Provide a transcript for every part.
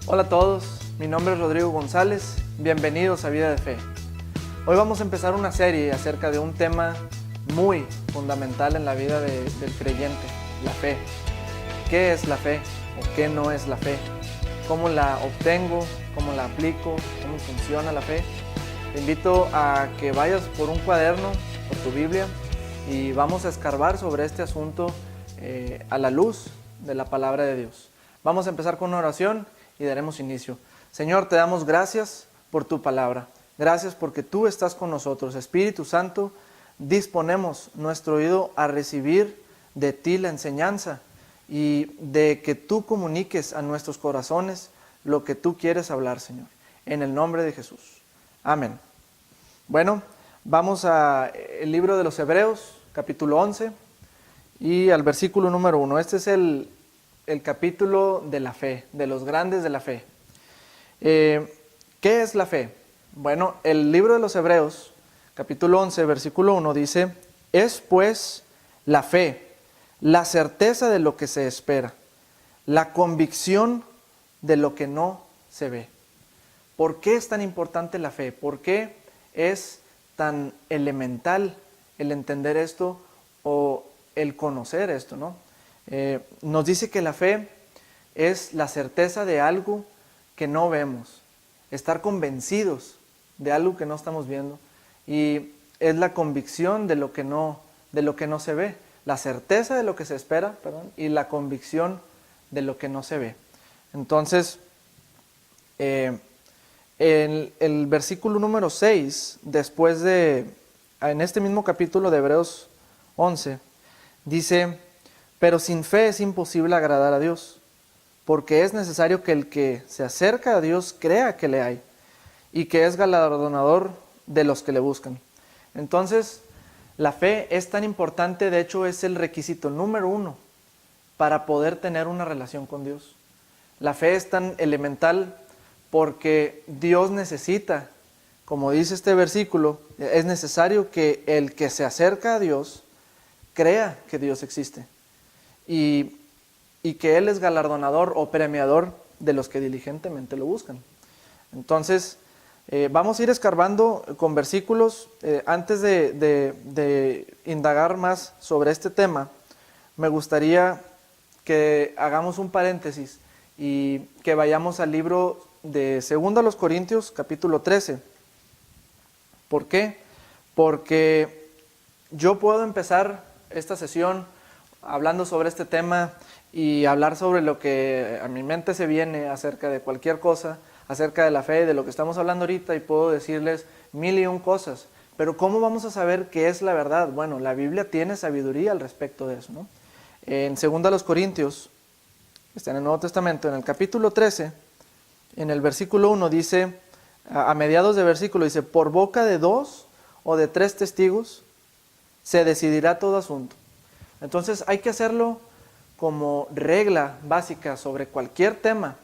Hola a todos, mi nombre es Rodrigo González, bienvenidos a Vida de Fe. Hoy vamos a empezar una serie acerca de un tema muy fundamental en la vida del creyente, la fe. ¿Qué es la fe o qué no es la fe? ¿Cómo la obtengo? ¿Cómo la aplico? ¿Cómo funciona la fe? Te invito a que vayas por un cuaderno, por tu Biblia, y vamos a escarbar sobre este asunto a la luz de la palabra de Dios. Vamos a empezar con una oración y daremos inicio. Señor, te damos gracias por tu palabra. Gracias porque tú estás con nosotros. Espíritu Santo, disponemos nuestro oído a recibir de ti la enseñanza y de que tú comuniques a nuestros corazones lo que tú quieres hablar, Señor. En el nombre de Jesús. Amén. Bueno, vamos al libro de los Hebreos, capítulo 11 y al versículo número 1. Este es el capítulo de la fe, de los grandes de la fe. ¿Qué es la fe? Bueno, el libro de los Hebreos, capítulo 11, versículo 1 dice: es pues la fe, la certeza de lo que se espera, la convicción de lo que no se ve. ¿Por qué es tan importante la fe? ¿Por qué es tan elemental el entender esto o el conocer esto, ¿no? Nos dice que la fe es la certeza de algo que no vemos, estar convencidos de algo que no estamos viendo, y es la convicción de lo que no se ve, la certeza de lo que se espera, y la convicción de lo que no se ve. Entonces, en el versículo número 6, en este mismo capítulo de Hebreos 11, dice: pero sin fe es imposible agradar a Dios, porque es necesario que el que se acerca a Dios crea que le hay, y que es galardonador de los que le buscan. Entonces, la fe es tan importante, de hecho es el requisito número 1 para poder tener una relación con Dios. La fe es tan elemental porque Dios necesita, como dice este versículo, es necesario que el que se acerca a Dios crea que Dios existe. Y que Él es galardonador o premiador de los que diligentemente lo buscan. Entonces, vamos a ir escarbando con versículos. Antes de indagar más sobre este tema, me gustaría que hagamos un paréntesis y que vayamos al libro de 2 Corintios, capítulo 13. ¿Por qué? Porque yo puedo empezar esta sesión hablando sobre este tema y hablar sobre lo que a mi mente se viene acerca de cualquier cosa, acerca de la fe, de lo que estamos hablando ahorita, y puedo decirles 1001 cosas. Pero ¿cómo vamos a saber qué es la verdad? Bueno, la Biblia tiene sabiduría al respecto de eso, ¿no? En 2 Corintios, que está en el Nuevo Testamento, en el capítulo 13, en el versículo 1 dice, a mediados de versículo dice: por boca de 2 o de 3 testigos se decidirá todo asunto. Entonces hay que hacerlo como regla básica sobre cualquier tema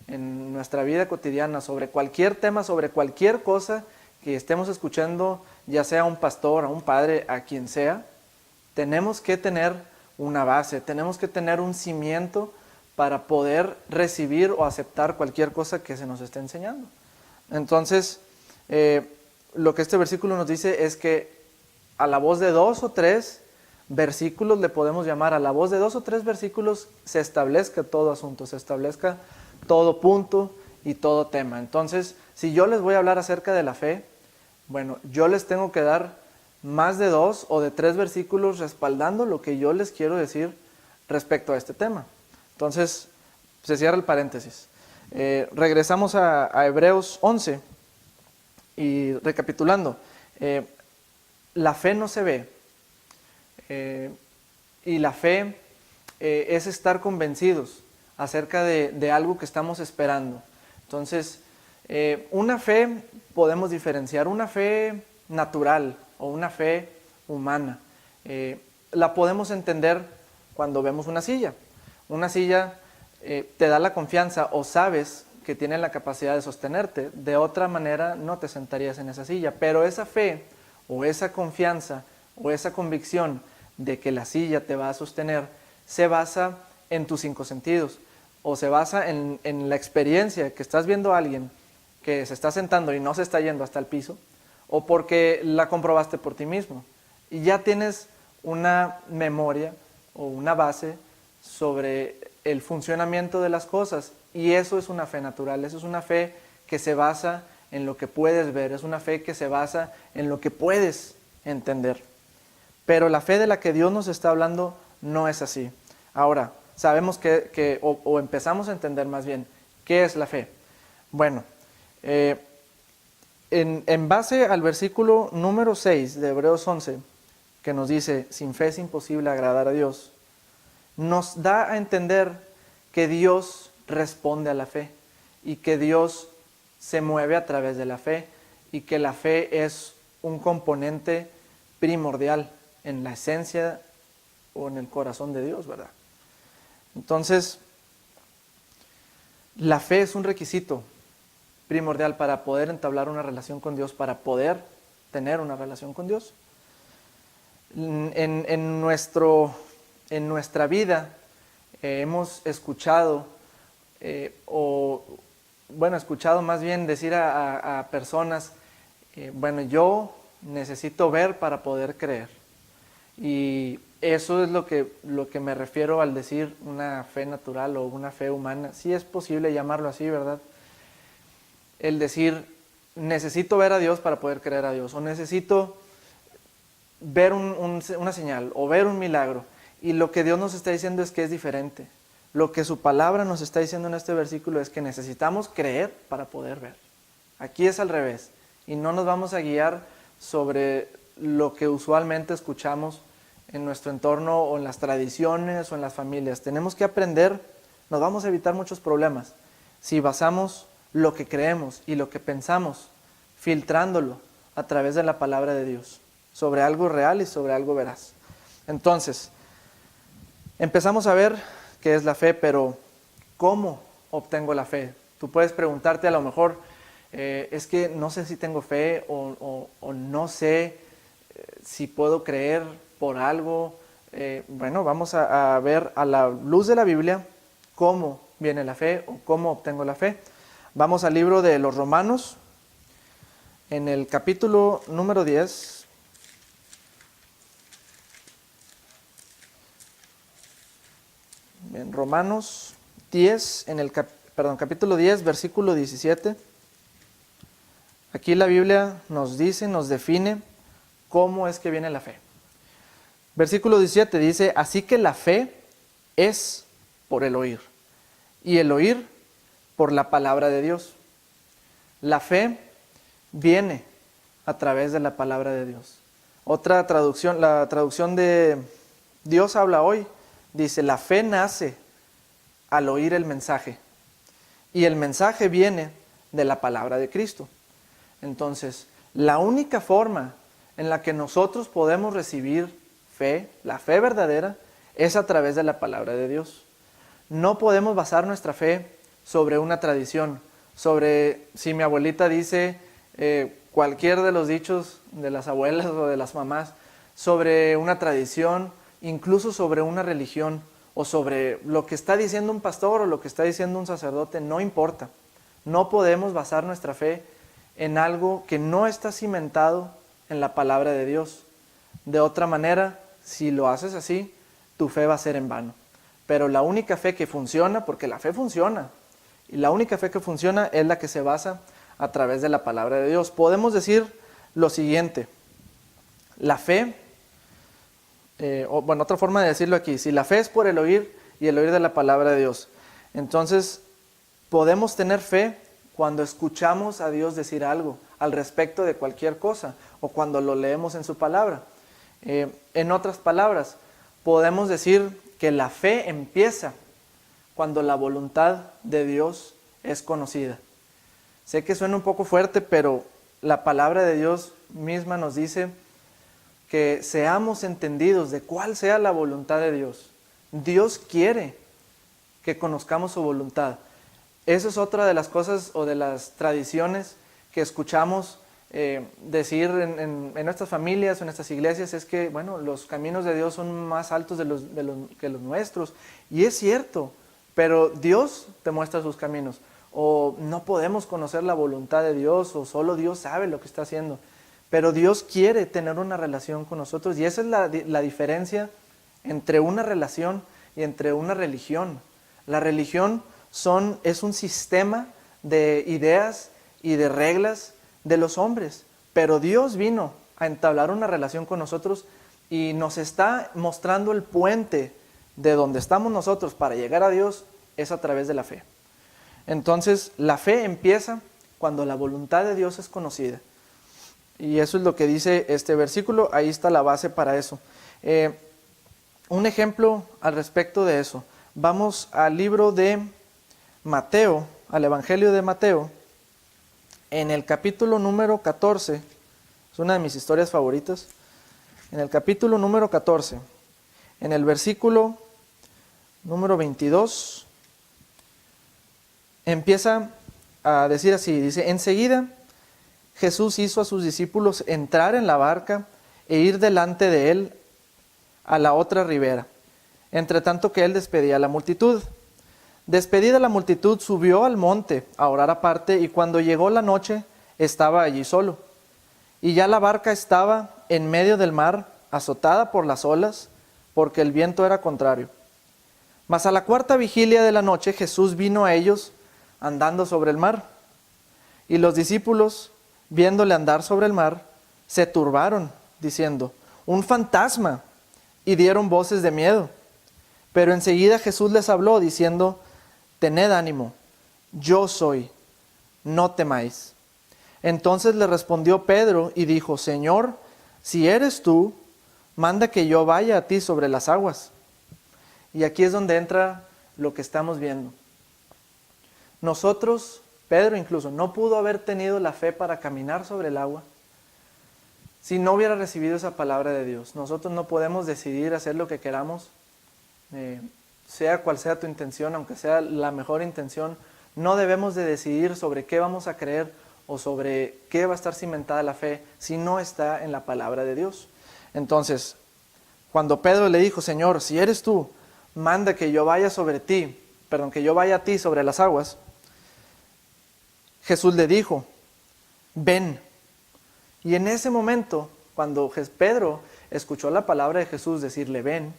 en nuestra vida cotidiana, sobre cualquier tema, sobre cualquier cosa que estemos escuchando, ya sea a un pastor, a un padre, a quien sea. Tenemos que tener una base, tenemos que tener un cimiento para poder recibir o aceptar cualquier cosa que se nos esté enseñando. Entonces, lo que este versículo nos dice es que a la voz de 2 o 3 versículos, le podemos llamar, a la voz de 2 o 3 versículos se establezca todo asunto, se establezca todo punto y todo tema. Entonces, si yo les voy a hablar acerca de la fe, bueno, yo les tengo que dar más de 2 o de 3 versículos respaldando lo que yo les quiero decir respecto a este tema. Entonces, se cierra el paréntesis. Regresamos a Hebreos 11 y recapitulando, la fe no se ve. Y la fe es estar convencidos acerca de algo que estamos esperando. Entonces, una fe podemos diferenciar, una fe natural o una fe humana. La podemos entender cuando vemos una silla. Una silla te da la confianza o sabes que tiene la capacidad de sostenerte. De otra manera no te sentarías en esa silla. Pero esa fe o esa confianza o esa convicción de que la silla te va a sostener se basa en tus 5 sentidos. o se basa en la experiencia que estás viendo a alguien que se está sentando y no se está yendo hasta el piso, o porque la comprobaste por ti mismo. Y ya tienes una memoria o una base sobre el funcionamiento de las cosas. Y eso es una fe natural, eso es una fe que se basa en lo que puedes ver, es una fe que se basa en lo que puedes entender. Pero la fe de la que Dios nos está hablando no es así. Ahora, sabemos o empezamos a entender más bien, ¿qué es la fe? Bueno, en base al versículo número 6 de Hebreos 11, que nos dice, sin fe es imposible agradar a Dios, nos da a entender que Dios responde a la fe y que Dios se mueve a través de la fe y que la fe es un componente primordial en la esencia o en el corazón de Dios, ¿verdad? Entonces, la fe es un requisito primordial para poder entablar una relación con Dios, para poder tener una relación con Dios. En nuestra vida hemos escuchado, escuchado más bien decir a personas, yo necesito ver para poder creer. Y eso es lo que me refiero al decir una fe natural o una fe humana. Sí es posible llamarlo así, ¿verdad? El decir, necesito ver a Dios para poder creer a Dios, o necesito ver una señal, o ver un milagro. Y lo que Dios nos está diciendo es que es diferente. Lo que su palabra nos está diciendo en este versículo es que necesitamos creer para poder ver. Aquí es al revés. Y no nos vamos a guiar sobre lo que usualmente escuchamos en nuestro entorno o en las tradiciones o en las familias. Tenemos que aprender, nos vamos a evitar muchos problemas si basamos lo que creemos y lo que pensamos, filtrándolo a través de la palabra de Dios, sobre algo real y sobre algo veraz. Entonces, empezamos a ver qué es la fe, pero ¿cómo obtengo la fe? Tú puedes preguntarte a lo mejor, es que no sé si tengo fe o no sé si puedo creer por algo. Vamos a ver a la luz de la Biblia cómo viene la fe o cómo obtengo la fe. Vamos al libro de los Romanos, en el capítulo número 10. En Romanos 10, capítulo 10, versículo 17. Aquí la Biblia nos dice, nos define cómo es que viene la fe. Versículo 17 dice, así que la fe es por el oír, y el oír por la palabra de Dios. La fe viene a través de la palabra de Dios. Otra traducción, la traducción de Dios habla hoy, dice, la fe nace al oír el mensaje, y el mensaje viene de la palabra de Cristo. Entonces, la única forma en la que nosotros podemos recibir fe, la fe verdadera, es a través de la palabra de Dios. No podemos basar nuestra fe sobre una tradición, sobre si mi abuelita dice cualquier de los dichos de las abuelas o de las mamás, sobre una tradición, incluso sobre una religión, o sobre lo que está diciendo un pastor o lo que está diciendo un sacerdote, no importa. No podemos basar nuestra fe en algo que no está cimentado en la palabra de Dios. De otra manera, si lo haces así, tu fe va a ser en vano. Pero la única fe que funciona, porque la fe funciona, y la única fe que funciona es la que se basa a través de la palabra de Dios. Podemos decir lo siguiente, la fe, otra forma de decirlo aquí, si la fe es por el oír y el oír de la palabra de Dios, entonces podemos tener fe cuando escuchamos a Dios decir algo al respecto de cualquier cosa, o cuando lo leemos en su palabra. En otras palabras, podemos decir que la fe empieza cuando la voluntad de Dios es conocida. Sé que suena un poco fuerte, pero la palabra de Dios misma nos dice que seamos entendidos de cuál sea la voluntad de Dios. Dios quiere que conozcamos su voluntad. Eso es otra de las cosas o de las tradiciones que escuchamos decir en nuestras familias o en nuestras iglesias, es que los caminos de Dios son más altos que los nuestros. Y es cierto, pero Dios te muestra sus caminos. O no podemos conocer la voluntad de Dios, o solo Dios sabe lo que está haciendo. Pero Dios quiere tener una relación con nosotros, y esa es la diferencia entre una relación y entre una religión. La religión es un sistema de ideas y de reglas de los hombres, pero Dios vino a entablar una relación con nosotros y nos está mostrando el puente de donde estamos nosotros para llegar a Dios es a través de la fe. Entonces, la fe empieza cuando la voluntad de Dios es conocida. Y eso es lo que dice este versículo, ahí está la base para eso. Un ejemplo al respecto de eso. Vamos al libro de Mateo, al Evangelio de Mateo, en el capítulo número 14, es una de mis historias favoritas, en el capítulo número 14, en el versículo número 22, empieza a decir así, dice, enseguida Jesús hizo a sus discípulos entrar en la barca e ir delante de él a la otra ribera, entre tanto que él despedía a la multitud. Despedida la multitud, subió al monte a orar aparte, y cuando llegó la noche, estaba allí solo. Y ya la barca estaba en medio del mar, azotada por las olas, porque el viento era contrario. Mas a la cuarta vigilia de la noche, Jesús vino a ellos andando sobre el mar. Y los discípulos, viéndole andar sobre el mar, se turbaron, diciendo, un fantasma, y dieron voces de miedo. Pero enseguida Jesús les habló, diciendo, tened ánimo, yo soy, no temáis. Entonces le respondió Pedro y dijo, Señor, si eres tú, manda que yo vaya a ti sobre las aguas. Y aquí es donde entra lo que estamos viendo. Nosotros, Pedro incluso, no pudo haber tenido la fe para caminar sobre el agua si no hubiera recibido esa palabra de Dios. Nosotros no podemos decidir hacer lo que queramos, sea cual sea tu intención, aunque sea la mejor intención. No debemos de decidir sobre qué vamos a creer o sobre qué va a estar cimentada la fe si no está en la palabra de Dios. Entonces, cuando Pedro le dijo, Señor, si eres tú, manda que yo vaya que yo vaya a ti sobre las aguas, Jesús le dijo, ven. Y en ese momento, cuando Pedro escuchó la palabra de Jesús decirle, ven,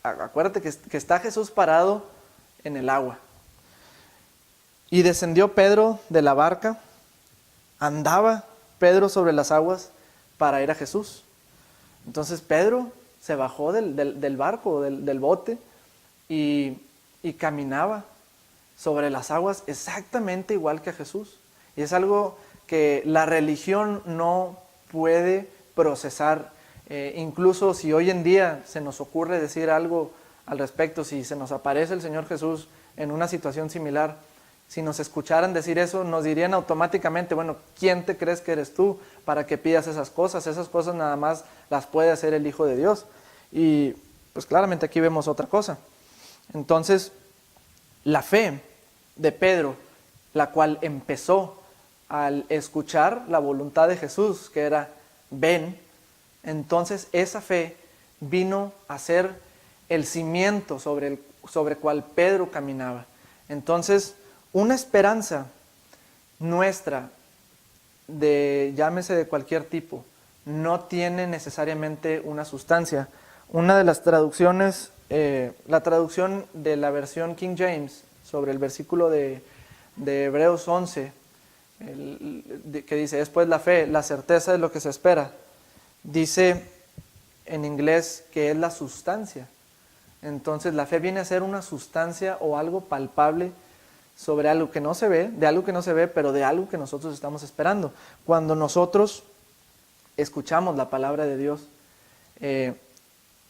acuérdate que está Jesús parado en el agua. Y descendió Pedro de la barca, andaba Pedro sobre las aguas para ir a Jesús. Entonces Pedro se bajó del barco, del bote, y caminaba sobre las aguas exactamente igual que a Jesús. Y es algo que la religión no puede procesar. Incluso si hoy en día se nos ocurre decir algo al respecto, si se nos aparece el Señor Jesús en una situación similar, si nos escucharan decir eso, nos dirían automáticamente, bueno, ¿quién te crees que eres tú para que pidas esas cosas? Esas cosas nada más las puede hacer el Hijo de Dios. Y pues claramente aquí vemos otra cosa. Entonces, la fe de Pedro, la cual empezó al escuchar la voluntad de Jesús, que era, ven, entonces esa fe vino a ser el cimiento sobre cual Pedro caminaba. Entonces, una esperanza nuestra, llámese de cualquier tipo, no tiene necesariamente una sustancia. Una de las traducciones, la traducción de la versión King James sobre el versículo de Hebreos 11, que dice, es pues la fe, la certeza de lo que se espera, dice en inglés que es la sustancia. Entonces la fe viene a ser una sustancia o algo palpable sobre algo que no se ve, de algo que no se ve, pero de algo que nosotros estamos esperando. Cuando nosotros escuchamos la palabra de Dios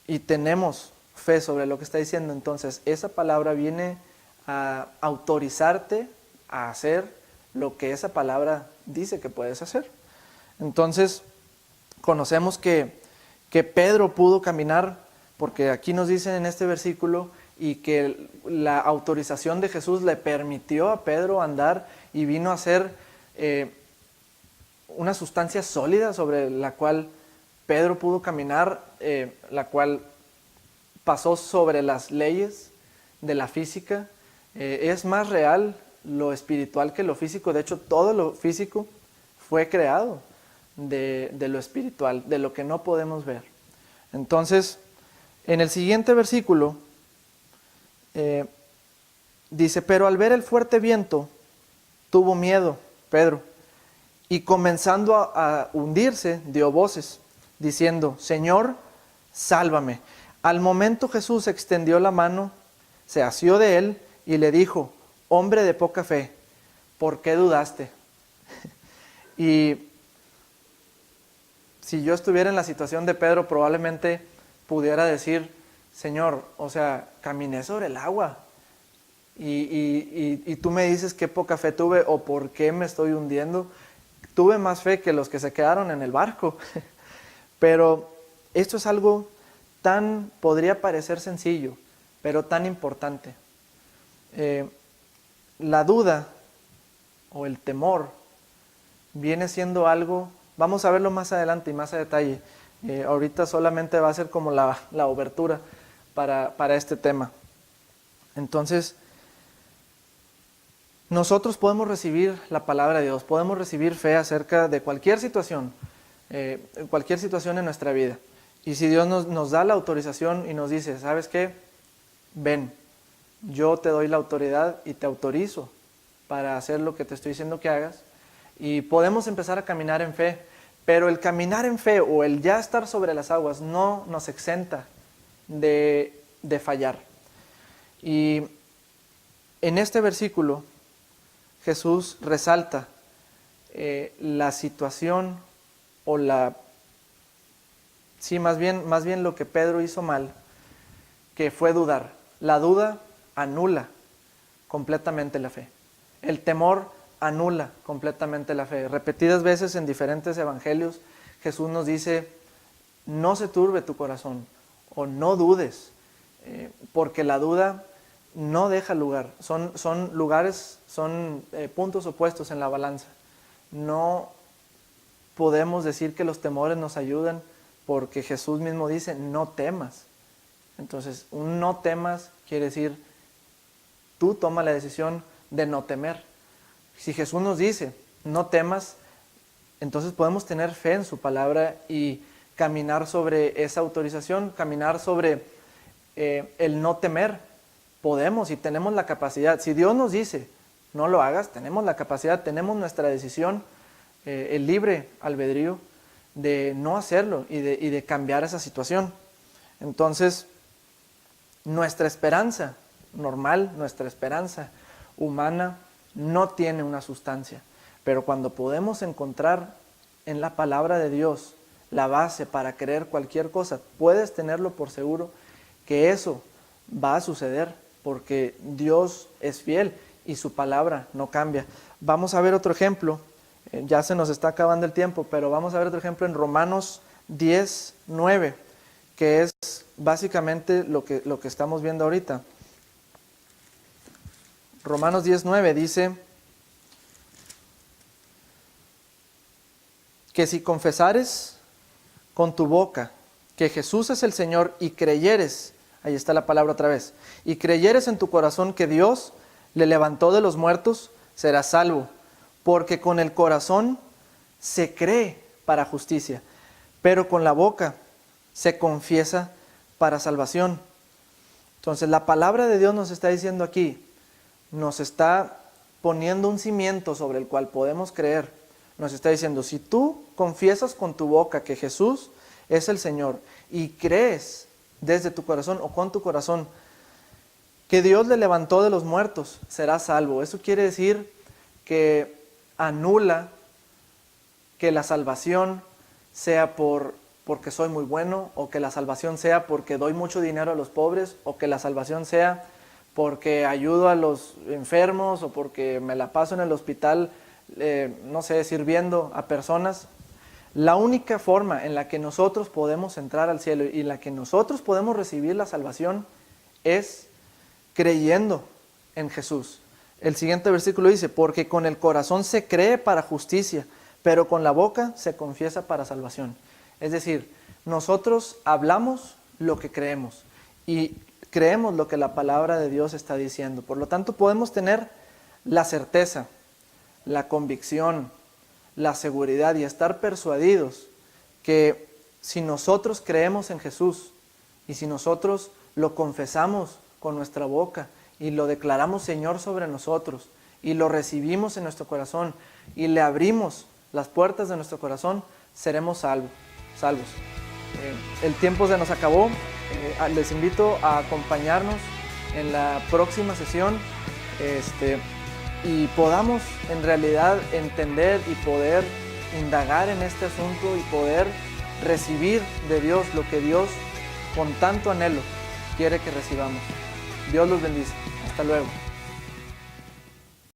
y tenemos fe sobre lo que está diciendo, entonces esa palabra viene a autorizarte a hacer lo que esa palabra dice que puedes hacer. Entonces conocemos que Pedro pudo caminar, porque aquí nos dicen en este versículo, y que la autorización de Jesús le permitió a Pedro andar y vino a ser una sustancia sólida sobre la cual Pedro pudo caminar, la cual pasó sobre las leyes de la física, Es más real lo espiritual que lo físico. De hecho, todo lo físico fue creado de lo espiritual, de lo que no podemos ver. Entonces, en el siguiente versículo, dice, pero al ver el fuerte viento, tuvo miedo, Pedro, y comenzando a hundirse, dio voces, diciendo, Señor, sálvame. Al momento Jesús extendió la mano, se asió de él y le dijo, hombre de poca fe, ¿por qué dudaste? Y si yo estuviera en la situación de Pedro, probablemente pudiera decir, Señor, o sea, caminé sobre el agua y tú me dices qué poca fe tuve o por qué me estoy hundiendo. Tuve más fe que los que se quedaron en el barco. Pero esto es algo podría parecer sencillo, pero tan importante. La duda o el temor viene siendo algo, vamos a verlo más adelante y más a detalle. Ahorita solamente va a ser como la obertura para este tema. Entonces, nosotros podemos recibir la palabra de Dios, podemos recibir fe acerca de cualquier situación en nuestra vida. Y si Dios nos da la autorización y nos dice, ¿sabes qué? Ven, yo te doy la autoridad y te autorizo para hacer lo que te estoy diciendo que hagas. Y podemos empezar a caminar en fe, pero el caminar en fe o el ya estar sobre las aguas no nos exenta de fallar. Y en este versículo Jesús resalta la situación o más bien lo que Pedro hizo mal, que fue dudar. La duda anula completamente la fe. El temor anula completamente la fe. Repetidas veces en diferentes evangelios, Jesús nos dice, no se turbe tu corazón o no dudes, porque la duda no deja lugar. Son puntos opuestos en la balanza. No podemos decir que los temores nos ayudan porque Jesús mismo dice, no temas. Entonces, un no temas quiere decir, tú toma la decisión de no temer. Si Jesús nos dice, no temas, entonces podemos tener fe en su palabra y caminar sobre esa autorización, caminar sobre el no temer. Podemos y tenemos la capacidad. Si Dios nos dice, no lo hagas, tenemos la capacidad, tenemos nuestra decisión, el libre albedrío de no hacerlo y de cambiar esa situación. Entonces, nuestra esperanza normal, nuestra esperanza humana no tiene una sustancia, pero cuando podemos encontrar en la palabra de Dios la base para creer cualquier cosa, puedes tenerlo por seguro que eso va a suceder porque Dios es fiel y su palabra no cambia. Vamos a ver otro ejemplo, ya se nos está acabando el tiempo, pero vamos a ver otro ejemplo en Romanos 10:9, que es básicamente lo que estamos viendo ahorita. Romanos 10:9 dice que si confesares con tu boca que Jesús es el Señor y creyeres, ahí está la palabra otra vez, y creyeres en tu corazón que Dios le levantó de los muertos, serás salvo, porque con el corazón se cree para justicia, pero con la boca se confiesa para salvación. Entonces la palabra de Dios nos está diciendo aquí, nos está poniendo un cimiento sobre el cual podemos creer. Nos está diciendo, si tú confiesas con tu boca que Jesús es el Señor y crees desde tu corazón o con tu corazón que Dios le levantó de los muertos, serás salvo. Eso quiere decir que anula que la salvación sea porque soy muy bueno, o que la salvación sea porque doy mucho dinero a los pobres, o que la salvación sea porque ayudo a los enfermos, o porque me la paso en el hospital, no sé, sirviendo a personas. La única forma en la que nosotros podemos entrar al cielo y en la que nosotros podemos recibir la salvación es creyendo en Jesús. El siguiente versículo dice, porque con el corazón se cree para justicia, pero con la boca se confiesa para salvación. Es decir, nosotros hablamos lo que creemos y creemos lo que la palabra de Dios está diciendo. Por lo tanto, podemos tener la certeza, la convicción, la seguridad y estar persuadidos que si nosotros creemos en Jesús y si nosotros lo confesamos con nuestra boca y lo declaramos Señor sobre nosotros y lo recibimos en nuestro corazón y le abrimos las puertas de nuestro corazón, seremos salvos. El tiempo se nos acabó. Les invito a acompañarnos en la próxima sesión y podamos en realidad entender y poder indagar en este asunto y poder recibir de Dios lo que Dios con tanto anhelo quiere que recibamos. Dios los bendice. Hasta luego.